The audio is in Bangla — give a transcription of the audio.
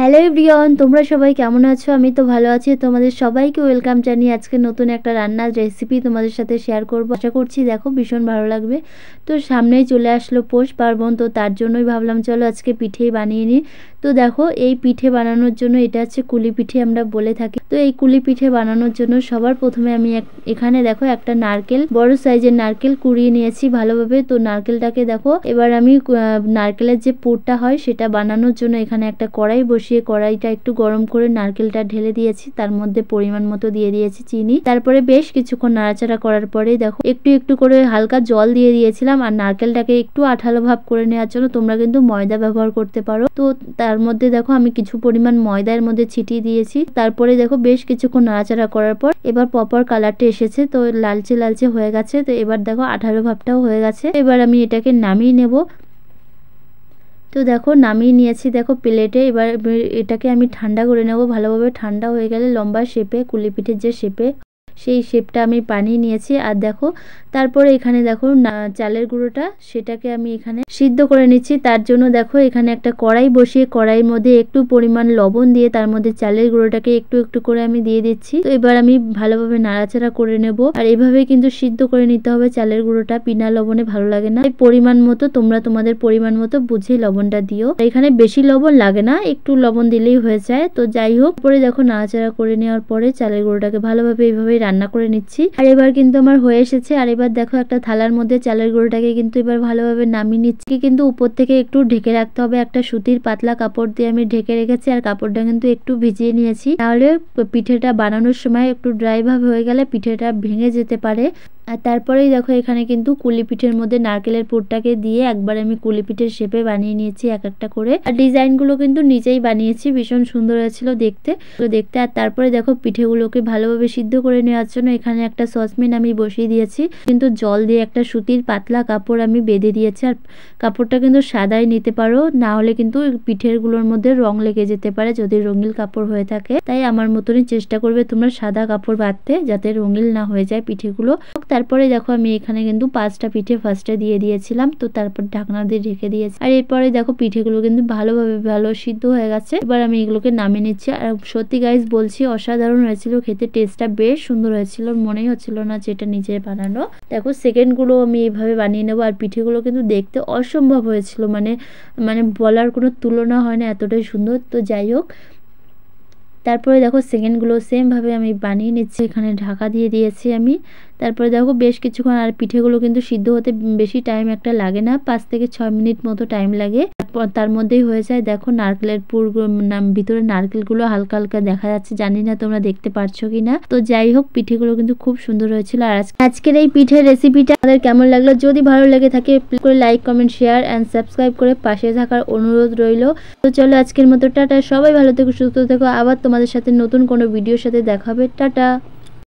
হ্যালো এভরিওয়ান, তোমরা সবাই কেমন আছো? আমি তো ভালো আছি। তোমাদের সবাইকে ওয়েলকাম জানিয়ে আজকে নতুন একটা রান্নার রেসিপি তোমাদের সাথে শেয়ার করব। আশা করছি দেখো ভীষণ ভালো লাগবে। তো সামনেই চলে আসলো পৌষ পার্বণ, তো তার জন্যই ভাবলাম চলো আজকে পিঠেই বানিয়ে নিই। তো দেখো এই পিঠে বানানোর জন্য, এটা হচ্ছে কুলি পিঠে আমরা বলে থাকি। তো এই কুলি পিঠে বানানোর জন্য সবার প্রথমে আমি এখানে দেখো একটা নারকেল, বড় সাইজের নারকেল কুড়িয়ে নিয়েছি ভালোভাবে। তো নারকেলটাকে দেখো এবার আমি নারকেলের যে পুরটা হয় সেটা বানানোর জন্য এখানে একটা কড়াই বসিয়ে কড়াইটা একটু গরম করে নারকেলটা ঢেলে দিয়েছি, তার মধ্যে পরিমাণ মতো দিয়ে দিয়েছি চিনি। তারপরে বেশ কিছুক্ষণ নাড়াচাড়া করার পরে দেখো একটু একটু করে হালকা জল দিয়ে দিয়েছিলাম। আর নারকেলটাকে একটু আঠালো ভাব করে নেওয়ার জন্য তোমরা কিন্তু ময়দা ব্যবহার করতে পারো। তো তার মধ্যে দেখো আমি কিছু পরিমাণ ময়দার মধ্যে ছিটিয়ে দিয়েছি। তারপরে দেখো বেশ কিছুক্ষণ নাড়াচাড়া করার পর এবার প্রপার কালারটা এসেছে, তো লালচে লালচে হয়ে গেছে। তো এবার দেখো আঠালো ভাবটাও হয়ে গেছে। এবার আমি এটাকে নামিয়ে নেব। তো দেখো নামিয়ে নিয়েছি দেখো প্লেটে। এবার এটাকে আমি ঠান্ডা করে নেব ভালোভাবে। ঠান্ডা হয়ে গেলে লম্বা শেপে, কুলি পিঠের যে শেপে, সেই শেপটা আমি বানিয়ে নিয়েছি। আর দেখো তারপরে এখানে দেখো চালের গুঁড়োটা, সেটাকে আমি এখানে সিদ্ধ করে নিচ্ছি। তার জন্য দেখো এখানে একটা কড়াই বসিয়ে কড়াইয়ের মধ্যে একটু পরিমাণ লবণ দিয়ে তার মধ্যে চালের গুঁড়োটাকে একটু একটু করে আমি দিয়ে দিচ্ছি। তো এবার আমি ভালোভাবে নাড়াচাড়া করে নেব। আর এভাবে কিন্তু সিদ্ধ করে নিতে হবে চালের গুঁড়োটা, বিনা লবণে ভালো লাগে না। পরিমাণ মতো তোমরা তোমাদের পরিমাণ মতো বুঝে লবণটা দিও। এখানে বেশি লবণ লাগে না, একটু লবণ দিলেই হয়ে যায়। তো যাই হোক, পরে দেখো নাড়াচাড়া করে নেওয়ার পরে চালের গুঁড়োটাকে ভালোভাবে এইভাবে রান্না করে নিচ্ছি। আর এবার কিন্তু আমার হয়ে এসেছে। আর এবার দেখো একটা থালার মধ্যে চালের গুঁড়োটাকে কিন্তু এবার ভালোভাবে নামিয়ে নিচ্ছি। কিন্তু উপর থেকে একটু ঢেকে রাখতে হবে, একটা সুতির পাতলা কাপড় দিয়ে আমি ঢেকে রেখেছি। আর কাপড়টা কিন্তু একটু ভিজিয়ে নিয়েছি, তাহলে পিঠেটা বানানোর সময় একটু ড্রাই ভাব হয়ে গেলে পিঠেটা ভেঙে যেতে পারে। আর তারপরেই দেখো এখানে কিন্তু কুলি পিঠের মধ্যে নারকেলের পুরটাকে দিয়ে একবার আমি কুলি পিঠের শেপে বানিয়ে নিয়েছি এক একটা করে। আর ডিজাইনগুলো কিন্তু নিজেই বানিয়েছি, ভীষণ সুন্দর হয়েছিল দেখতে। আর তারপরে দেখো পিঠেগুলোকে ভালোভাবে সিদ্ধ করে নেওয়ার জন্য এখানে একটা সসপ্যান আমি বসিয়ে দিয়েছি, কিন্তু জল দিয়ে একটা সুতির পাতলা কাপড় আমি বেঁধে দিয়েছি। আর কাপড়টা কিন্তু সাদাই নিতে পারো, না হলে কিন্তু পিঠেগুলোর মধ্যে রং লেগে যেতে পারে যদি রঙিন কাপড় হয়ে থাকে। তাই আমার মতনই চেষ্টা করবে তোমরা সাদা কাপড় বাঁধতে, যাতে রঙিন না হয়ে যায় পিঠেগুলো। তারপরে দেখো আমি এখানে কিন্তু 5টা পিঠে ফার্স্টে দিয়ে দিয়েছিলাম, তো তারপর ঢাকনা দিয়ে ঢেকে দিয়েছি। আর এরপরে দেখো পিঠেগুলো কিন্তু ভালোভাবে সিদ্ধ হয়ে গেছে। এবার আমি এগুলোকে নামিয়ে নিচ্ছি। আর সত্যি গাইস বলছি অসাধারণ হয়েছিল খেতে, টেস্টটা বেশ সুন্দর হয়েছিল, মনেই হচ্ছিল না যে এটা নিজে বানানো। দেখো সেকেন্ডগুলো আমি এইভাবে বানিয়ে নেবো। আর পিঠেগুলো কিন্তু দেখতে অসম্ভব হয়েছিল, মানে বলার কোনো তুলনা হয় না, এতটাই সুন্দর। তো যাই হোক, তারপরে দেখো সেকেন্ডগুলো সেমভাবে আমি বানিয়ে নিচ্ছি। এখানে ঢাকা দিয়ে দিয়েছি আমি। তারপরে দেখো বেশ কিছুক্ষণ, আর পিঠেগুলো কিন্তু সিদ্ধ হতে বেশি টাইম একটা লাগে না, 5 থেকে 6 মিনিট মতো টাইম লাগে। তার মধ্যেই হয়ে যায়। দেখো নারকেলের পুর, ভিতরে নারকেলগুলো হালকা হালকা দেখা যাচ্ছে, জানি না তোমরা দেখতে পারছো কিনা। তো যাই হোক, পিঠেগুলো কিন্তু খুব সুন্দর হয়েছিল। আর আজকের এই পিঠের রেসিপিটা আমাদের কেমন লাগলো, যদি ভালো লেগে থাকে প্লিজ করে like, comment, share and subscribe করে পাশে থাকার অনুরোধ রইল। তো চলো আজকের মতো টাটা, সবাই ভালো থেকো, সুস্থ থেকো। আবার তোমাদের সাথে নতুন কোনো ভিডিওর সাথে দেখা হবে। টাটা।